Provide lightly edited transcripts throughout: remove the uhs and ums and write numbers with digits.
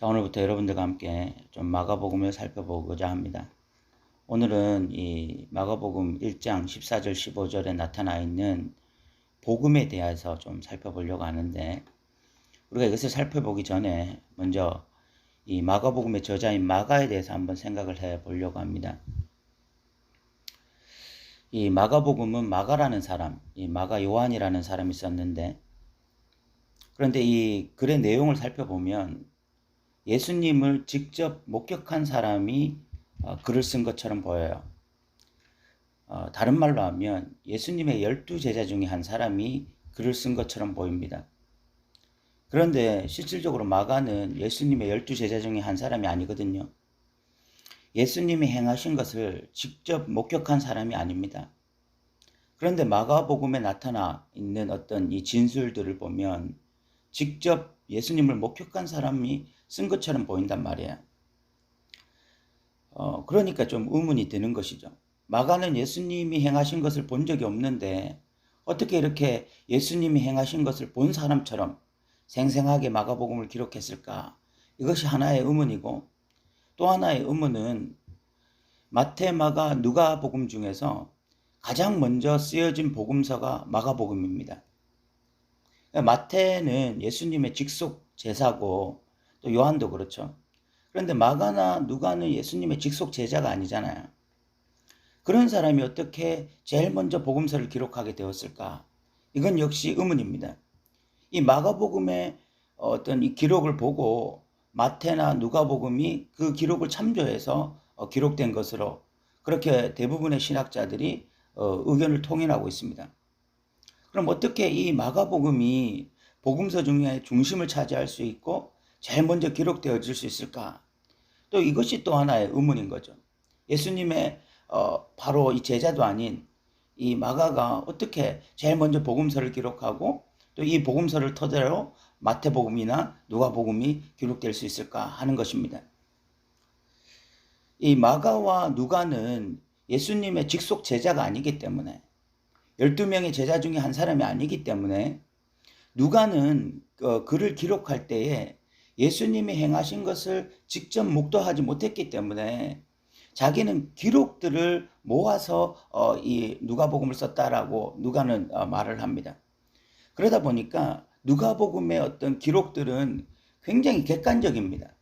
자, 오늘부터 여러분들과 함께 좀 마가복음을 살펴보고자 합니다. 오늘은 이 마가복음 1장 14절 15절에 나타나 있는 복음에 대해서 좀 살펴보려고 하는데, 우리가 이것을 살펴보기 전에 먼저 이 마가복음의 저자인 마가에 대해서 한번 생각을 해 보려고 합니다. 이 마가복음은 마가라는 사람, 이 마가 요한이라는 사람이 썼는데, 그런데 이 글의 내용을 살펴보면 예수님을 직접 목격한 사람이 글을 쓴 것처럼 보여요. 다른 말로 하면 예수님의 12제자 중에 한 사람이 글을 쓴 것처럼 보입니다. 그런데 실질적으로 마가는 예수님의 12제자 중에 한 사람이 아니거든요. 예수님이 행하신 것을 직접 목격한 사람이 아닙니다. 그런데 마가복음에 나타나 있는 어떤 이 진술들을 보면 직접 예수님을 목격한 사람이 쓴 것처럼 보인단 말이에요. 그러니까 좀 의문이 드는 것이죠. 마가는 예수님이 행하신 것을 본 적이 없는데 어떻게 이렇게 예수님이 행하신 것을 본 사람처럼 생생하게 마가복음을 기록했을까? 이것이 하나의 의문이고, 또 하나의 의문은 마태, 마가, 누가복음 중에서 가장 먼저 쓰여진 복음서가 마가복음입니다. 마태는 예수님의 직속 제사고, 또 요한도 그렇죠. 그런데 마가나 누가는 예수님의 직속 제자가 아니잖아요. 그런 사람이 어떻게 제일 먼저 복음서를 기록하게 되었을까? 이건 역시 의문입니다. 이 마가복음의 어떤 이 기록을 보고 마태나 누가복음이 그 기록을 참조해서 기록된 것으로 그렇게 대부분의 신학자들이 의견을 통일하고 있습니다. 그럼 어떻게 이 마가복음이 복음서 중에 중심을 차지할 수 있고 제일 먼저 기록되어질 수 있을까? 또 이것이 또 하나의 의문인 거죠. 예수님의 바로 이 제자도 아닌 이 마가가 어떻게 제일 먼저 복음서를 기록하고 또 이 복음서를 토대로 마태복음이나 누가복음이 기록될 수 있을까 하는 것입니다. 이 마가와 누가는 예수님의 직속 제자가 아니기 때문에 12명의 제자 중에 한 사람이 아니기 때문에 누가는 글을 기록할 때에 예수님이 행하신 것을 직접 목도하지 못했기 때문에 자기는 기록들을 모아서 이 누가복음을 썼다라고 누가는 말을 합니다. 그러다 보니까 누가복음의 어떤 기록들은 굉장히 객관적입니다.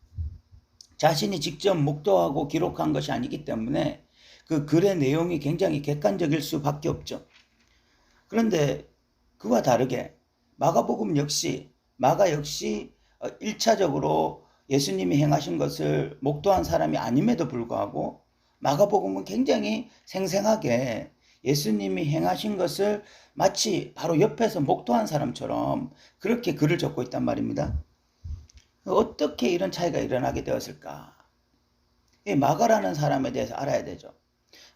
자신이 직접 목도하고 기록한 것이 아니기 때문에 그 글의 내용이 굉장히 객관적일 수밖에 없죠. 그런데 그와 다르게 마가복음 역시 마가 역시 1차적으로 예수님이 행하신 것을 목도한 사람이 아님에도 불구하고 마가복음은 굉장히 생생하게 예수님이 행하신 것을 마치 바로 옆에서 목도한 사람처럼 그렇게 글을 적고 있단 말입니다. 어떻게 이런 차이가 일어나게 되었을까? 이 마가라는 사람에 대해서 알아야 되죠.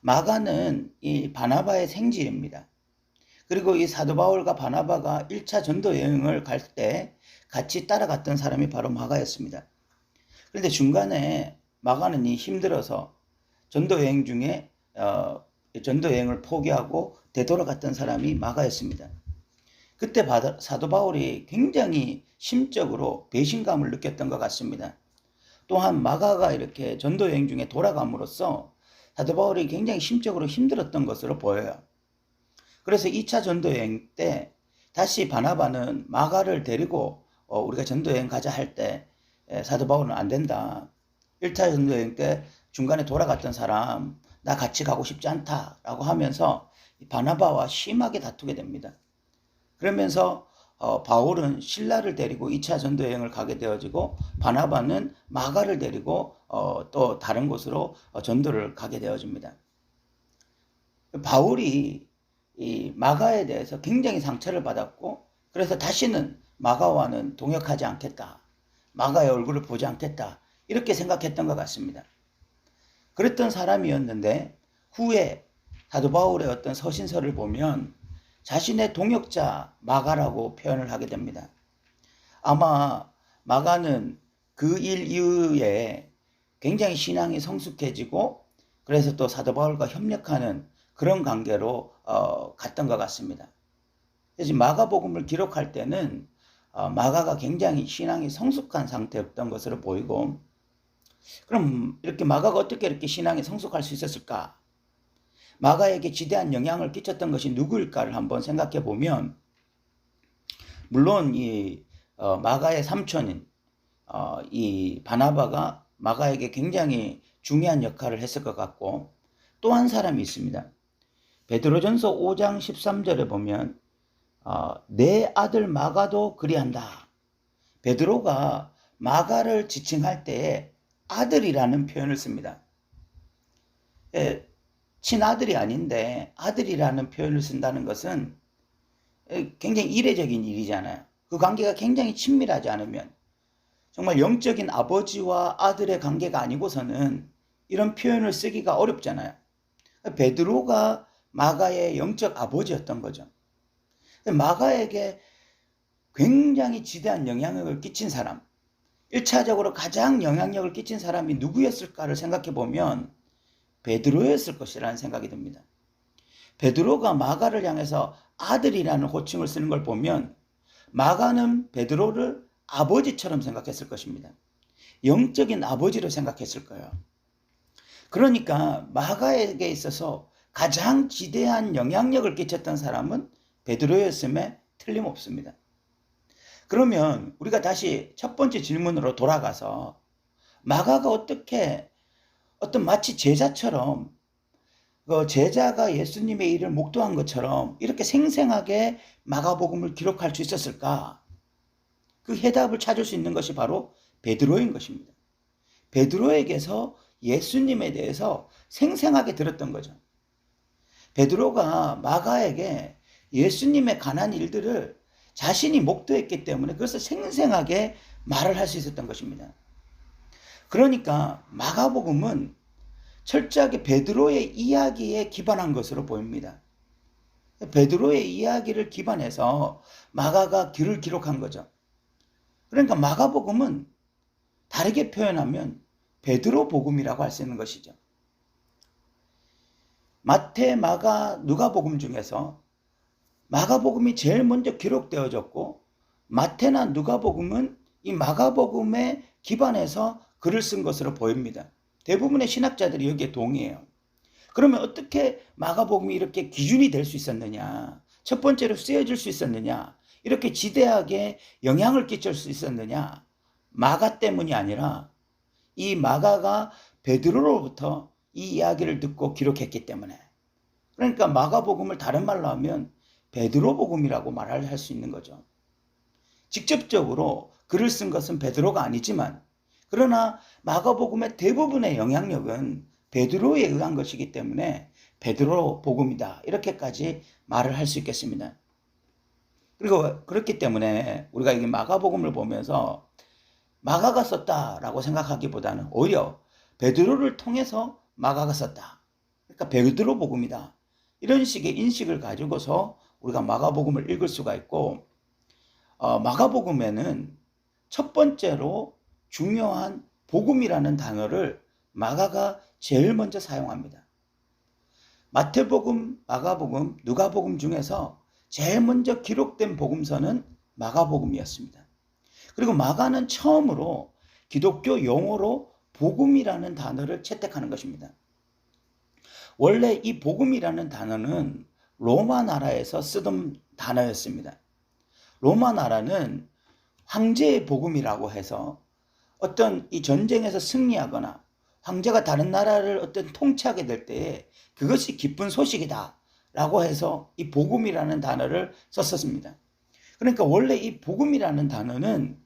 마가는 이 바나바의 생지입니다. 그리고 이 사도 바울과 바나바가 1차 전도 여행을 갈 때 같이 따라갔던 사람이 바로 마가였습니다. 그런데 중간에 마가는 힘들어서 전도 여행 중에 전도 여행을 포기하고 되돌아갔던 사람이 마가였습니다. 그때 사도 바울이 굉장히 심적으로 배신감을 느꼈던 것 같습니다. 또한 마가가 이렇게 전도 여행 중에 돌아감으로써 사도 바울이 굉장히 심적으로 힘들었던 것으로 보여요. 그래서 2차 전도여행 때 다시 바나바는 마가를 데리고 우리가 전도여행 가자 할 때 사도 바울은 안 된다. 1차 전도여행 때 중간에 돌아갔던 사람 나 같이 가고 싶지 않다라고 하면서 바나바와 심하게 다투게 됩니다. 그러면서 바울은 실라를 데리고 2차 전도여행을 가게 되어지고 바나바는 마가를 데리고 또 다른 곳으로 전도를 가게 되어집니다. 바울이 이 마가에 대해서 굉장히 상처를 받았고 그래서 다시는 마가와는 동역하지 않겠다. 마가의 얼굴을 보지 않겠다. 이렇게 생각했던 것 같습니다. 그랬던 사람이었는데 후에 사도 바울의 어떤 서신서를 보면 자신의 동역자 마가라고 표현을 하게 됩니다. 아마 마가는 그 일 이후에 굉장히 신앙이 성숙해지고 그래서 또 사도 바울과 협력하는 그런 관계로 갔던 것 같습니다. 그래서 마가복음을 기록할 때는 마가가 굉장히 신앙이 성숙한 상태였던 것으로 보이고, 그럼 이렇게 마가가 어떻게 이렇게 신앙이 성숙할 수 있었을까? 마가에게 지대한 영향을 끼쳤던 것이 누구일까를 한번 생각해 보면, 물론 이 마가의 삼촌인 이 바나바가 마가에게 굉장히 중요한 역할을 했을 것 같고, 또 한 사람이 있습니다. 베드로전서 5장 13절에 보면 내 아들 마가도 그리한다. 베드로가 마가를 지칭할 때에 아들이라는 표현을 씁니다. 예, 친아들이 아닌데 아들이라는 표현을 쓴다는 것은 굉장히 이례적인 일이잖아요. 그 관계가 굉장히 친밀하지 않으면, 정말 영적인 아버지와 아들의 관계가 아니고서는 이런 표현을 쓰기가 어렵잖아요. 베드로가 마가의 영적 아버지였던 거죠. 마가에게 굉장히 지대한 영향력을 끼친 사람, 1차적으로 가장 영향력을 끼친 사람이 누구였을까를 생각해 보면 베드로였을 것이라는 생각이 듭니다. 베드로가 마가를 향해서 아들이라는 호칭을 쓰는 걸 보면 마가는 베드로를 아버지처럼 생각했을 것입니다. 영적인 아버지로 생각했을 거예요. 그러니까 마가에게 있어서 가장 지대한 영향력을 끼쳤던 사람은 베드로였음에 틀림없습니다. 그러면 우리가 다시 첫 번째 질문으로 돌아가서 마가가 어떻게 어떤 마치 제자처럼 제자가 예수님의 일을 목도한 것처럼 이렇게 생생하게 마가복음을 기록할 수 있었을까? 그 해답을 찾을 수 있는 것이 바로 베드로인 것입니다. 베드로에게서 예수님에 대해서 생생하게 들었던 거죠. 베드로가 마가에게 예수님에 관한 일들을 자신이 목도했기 때문에 그것을 생생하게 말을 할 수 있었던 것입니다. 그러니까 마가복음은 철저하게 베드로의 이야기에 기반한 것으로 보입니다. 베드로의 이야기를 기반해서 마가가 글을 기록한 거죠. 그러니까 마가복음은 다르게 표현하면 베드로 복음이라고 할 수 있는 것이죠. 마태, 마가, 누가복음 중에서 마가복음이 제일 먼저 기록되어졌고, 마태나 누가복음은 이 마가복음에 기반해서 글을 쓴 것으로 보입니다. 대부분의 신학자들이 여기에 동의해요. 그러면 어떻게 마가복음이 이렇게 기준이 될 수 있었느냐? 첫 번째로 쓰여질 수 있었느냐? 이렇게 지대하게 영향을 끼칠 수 있었느냐? 마가 때문이 아니라 이 마가가 베드로로부터 이 이야기를 듣고 기록했기 때문에, 그러니까 마가복음을 다른 말로 하면 베드로복음이라고 말할 수 있는 거죠. 직접적으로 글을 쓴 것은 베드로가 아니지만, 그러나 마가복음의 대부분의 영향력은 베드로에 의한 것이기 때문에 베드로 복음이다, 이렇게까지 말을 할 수 있겠습니다. 그리고 그렇기 때문에 우리가 이 마가복음을 보면서 마가가 썼다라고 생각하기보다는 오히려 베드로를 통해서 마가가 썼다, 그러니까 베드로 복음이다, 이런 식의 인식을 가지고서 우리가 마가복음을 읽을 수가 있고, 마가복음에는 첫 번째로 중요한 복음이라는 단어를 마가가 제일 먼저 사용합니다. 마태복음, 마가복음, 누가복음 중에서 제일 먼저 기록된 복음서는 마가복음이었습니다. 그리고 마가는 처음으로 기독교 용어로 복음이라는 단어를 채택하는 것입니다. 원래 이 복음이라는 단어는 로마 나라에서 쓰던 단어였습니다. 로마 나라는 황제의 복음이라고 해서 어떤 이 전쟁에서 승리하거나 황제가 다른 나라를 어떤 통치하게 될 때에 그것이 기쁜 소식이다 라고 해서 이 복음이라는 단어를 썼었습니다. 그러니까 원래 이 복음이라는 단어는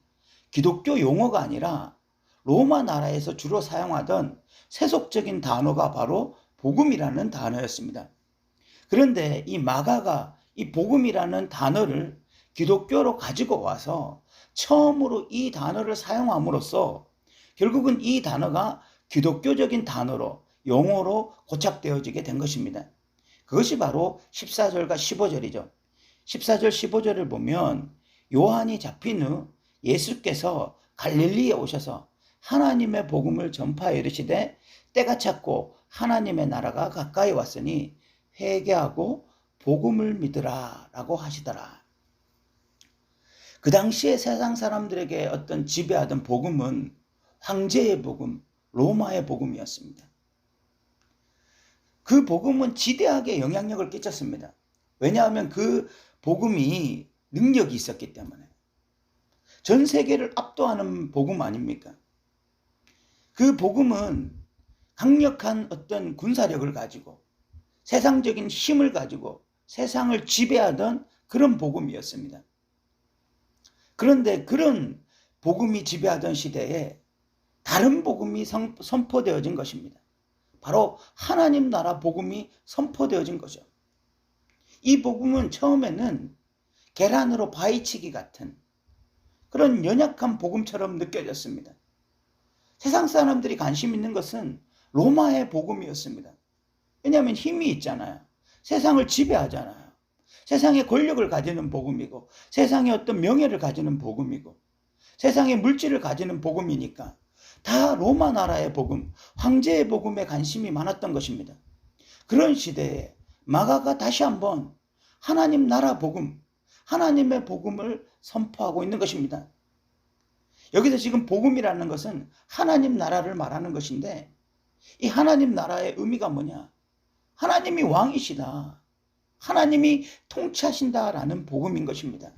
기독교 용어가 아니라 로마 나라에서 주로 사용하던 세속적인 단어가 바로 복음이라는 단어였습니다. 그런데 이 마가가 이 복음이라는 단어를 기독교로 가지고 와서 처음으로 이 단어를 사용함으로써 결국은 이 단어가 기독교적인 단어로, 용어로 고착되어지게 된 것입니다. 그것이 바로 14절과 15절이죠. 14절, 15절을 보면 요한이 잡힌 후 예수께서 갈릴리에 오셔서 하나님의 복음을 전파하여 이르시되 때가 찼고 하나님의 나라가 가까이 왔으니 회개하고 복음을 믿으라 라고 하시더라. 그 당시에 세상 사람들에게 어떤 지배하던 복음은 황제의 복음, 로마의 복음이었습니다. 그 복음은 지대하게 영향력을 끼쳤습니다. 왜냐하면 그 복음이 능력이 있었기 때문에. 전 세계를 압도하는 복음 아닙니까? 그 복음은 강력한 어떤 군사력을 가지고 세상적인 힘을 가지고 세상을 지배하던 그런 복음이었습니다. 그런데 그런 복음이 지배하던 시대에 다른 복음이 선포되어진 것입니다. 바로 하나님 나라 복음이 선포되어진 거죠. 이 복음은 처음에는 계란으로 바위치기 같은 그런 연약한 복음처럼 느껴졌습니다. 세상 사람들이 관심 있는 것은 로마의 복음이었습니다. 왜냐하면 힘이 있잖아요. 세상을 지배하잖아요. 세상의 권력을 가지는 복음이고 세상의 어떤 명예를 가지는 복음이고 세상의 물질을 가지는 복음이니까 다 로마 나라의 복음, 황제의 복음에 관심이 많았던 것입니다. 그런 시대에 마가가 다시 한번 하나님 나라 복음, 하나님의 복음을 선포하고 있는 것입니다. 여기서 지금 복음이라는 것은 하나님 나라를 말하는 것인데 이 하나님 나라의 의미가 뭐냐? 하나님이 왕이시다. 하나님이 통치하신다라는 복음인 것입니다.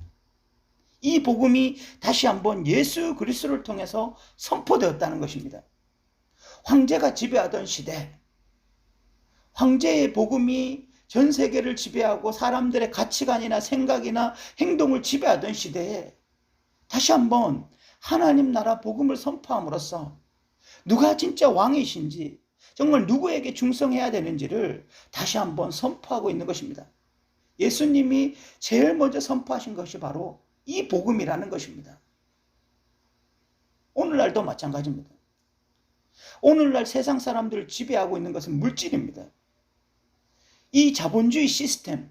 이 복음이 다시 한번 예수 그리스도를 통해서 선포되었다는 것입니다. 황제가 지배하던 시대, 황제의 복음이 전 세계를 지배하고 사람들의 가치관이나 생각이나 행동을 지배하던 시대에 다시 한번 하나님 나라 복음을 선포함으로써 누가 진짜 왕이신지 정말 누구에게 충성해야 되는지를 다시 한번 선포하고 있는 것입니다. 예수님이 제일 먼저 선포하신 것이 바로 이 복음이라는 것입니다. 오늘날도 마찬가지입니다. 오늘날 세상 사람들을 지배하고 있는 것은 물질입니다. 이 자본주의 시스템이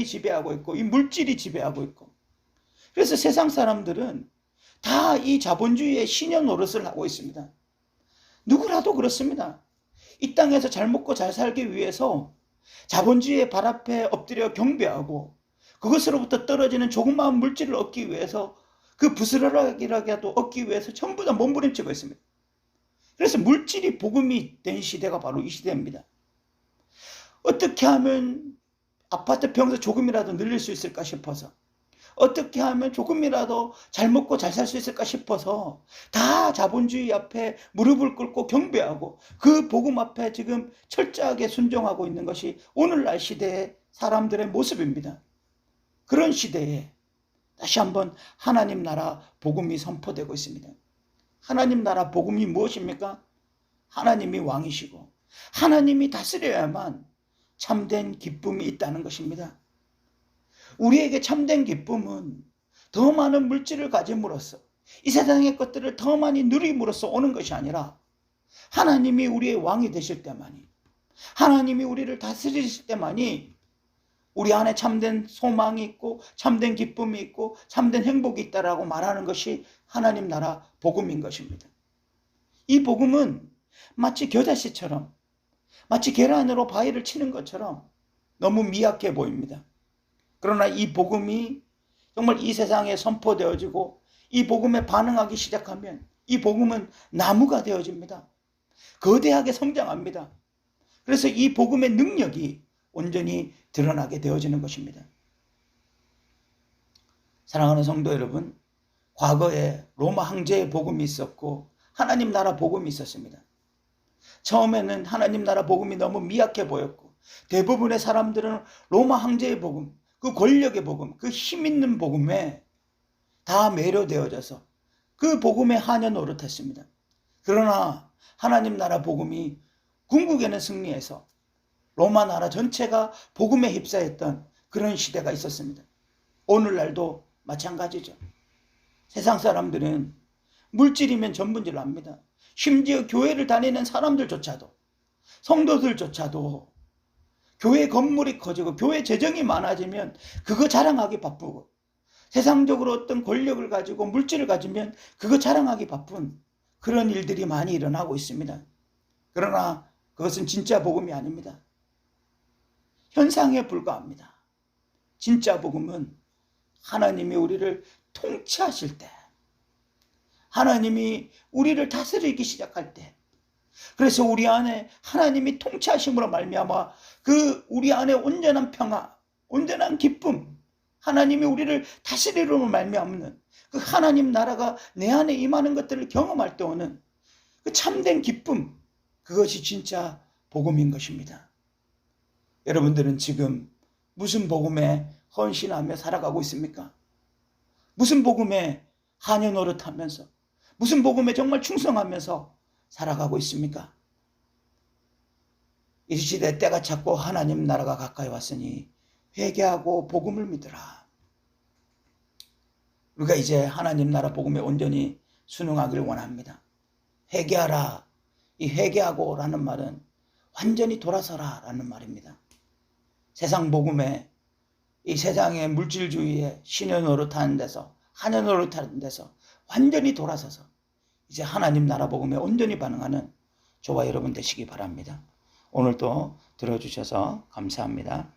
지배하고 있고 이 물질이 지배하고 있고 그래서 세상 사람들은 다 이 자본주의의 신여 노릇을 하고 있습니다. 누구라도 그렇습니다. 이 땅에서 잘 먹고 잘 살기 위해서 자본주의의 발 앞에 엎드려 경배하고 그것으로부터 떨어지는 조그마한 물질을 얻기 위해서 그 부스러기라도 얻기 위해서 전부 다 몸부림치고 있습니다. 그래서 물질이 복음이 된 시대가 바로 이 시대입니다. 어떻게 하면 아파트 평수 조금이라도 늘릴 수 있을까 싶어서 어떻게 하면 조금이라도 잘 먹고 잘 살 수 있을까 싶어서 다 자본주의 앞에 무릎을 꿇고 경배하고 그 복음 앞에 지금 철저하게 순종하고 있는 것이 오늘날 시대의 사람들의 모습입니다. 그런 시대에 다시 한번 하나님 나라 복음이 선포되고 있습니다. 하나님 나라 복음이 무엇입니까? 하나님이 왕이시고 하나님이 다스려야만 참된 기쁨이 있다는 것입니다. 우리에게 참된 기쁨은 더 많은 물질을 가짐으로써 이 세상의 것들을 더 많이 누림으로써 오는 것이 아니라 하나님이 우리의 왕이 되실 때만이 하나님이 우리를 다스리실 때만이 우리 안에 참된 소망이 있고 참된 기쁨이 있고 참된 행복이 있다라고 말하는 것이 하나님 나라 복음인 것입니다. 이 복음은 마치 겨자씨처럼 마치 계란으로 바위를 치는 것처럼 너무 미약해 보입니다. 그러나 이 복음이 정말 이 세상에 선포되어지고 이 복음에 반응하기 시작하면 이 복음은 나무가 되어집니다. 거대하게 성장합니다. 그래서 이 복음의 능력이 온전히 드러나게 되어지는 것입니다. 사랑하는 성도 여러분, 과거에 로마 황제의 복음이 있었고 하나님 나라 복음이 있었습니다. 처음에는 하나님 나라 복음이 너무 미약해 보였고 대부분의 사람들은 로마 황제의 복음, 그 권력의 복음, 그 힘 있는 복음에 다 매료되어져서 그 복음에 한여 노릇했습니다. 그러나 하나님 나라 복음이 궁극에는 승리해서 로마 나라 전체가 복음에 휩싸였던 그런 시대가 있었습니다. 오늘날도 마찬가지죠. 세상 사람들은 물질이면 전부인 줄 압니다. 심지어 교회를 다니는 사람들조차도 성도들조차도 교회 건물이 커지고 교회 재정이 많아지면 그거 자랑하기 바쁘고 세상적으로 어떤 권력을 가지고 물질을 가지면 그거 자랑하기 바쁜 그런 일들이 많이 일어나고 있습니다. 그러나 그것은 진짜 복음이 아닙니다. 현상에 불과합니다. 진짜 복음은 하나님이 우리를 통치하실 때, 하나님이 우리를 다스리기 시작할 때, 그래서 우리 안에 하나님이 통치하심으로 말미암아 그 우리 안에 온전한 평화, 온전한 기쁨, 하나님이 우리를 다스리로 말미암는 그 하나님 나라가 내 안에 임하는 것들을 경험할 때 오는 그 참된 기쁨, 그것이 진짜 복음인 것입니다. 여러분들은 지금 무슨 복음에 헌신하며 살아가고 있습니까? 무슨 복음에 한여 노릇하면서, 무슨 복음에 정말 충성하면서 살아가고 있습니까? 이 시대 때가 찼고 하나님 나라가 가까이 왔으니 회개하고 복음을 믿으라. 우리가 이제 하나님 나라 복음에 온전히 순응하기를 원합니다. 회개하라. 이 회개하고 라는 말은 완전히 돌아서라 라는 말입니다. 세상 복음에, 이 세상의 물질주의에 신의 노릇하는 데서, 한여 노릇하는 데서 완전히 돌아서서 이제 하나님 나라 복음에 온전히 반응하는 저와 여러분 되시기 바랍니다. 오늘도 들어주셔서 감사합니다.